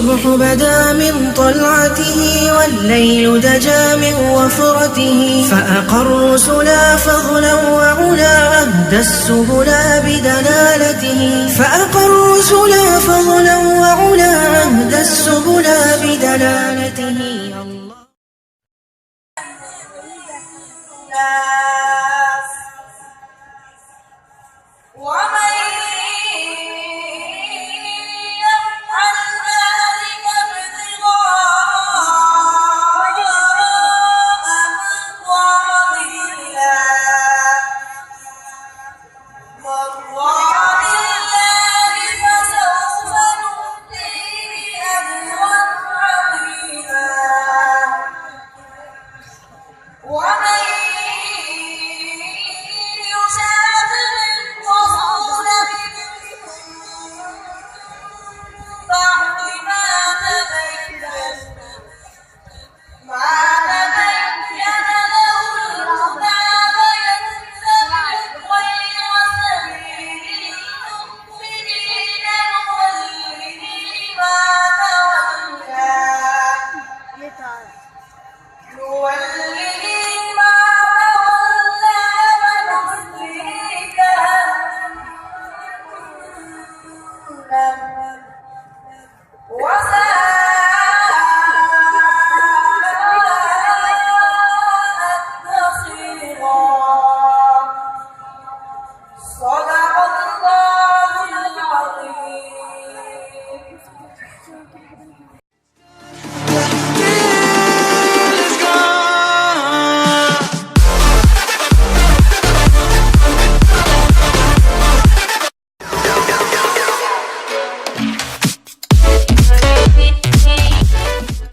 الصبح بدا من طلعته والليل دجا من وفرته، فأقروا سلا فضلا وعلا أهدى السبلا بدلالته، فأقروا سلا فضلا وعلا أهدى السبلا بدلالته. ومن يفعل ذلك ابتغاء مرضات الله فسوف نؤتيه أجرا عظيما. ومن يشاقق الرسول من بعد ما تبين له الهدى ويتبع غير سبيل المؤمنين نوله ما تولى ونصليه جهنم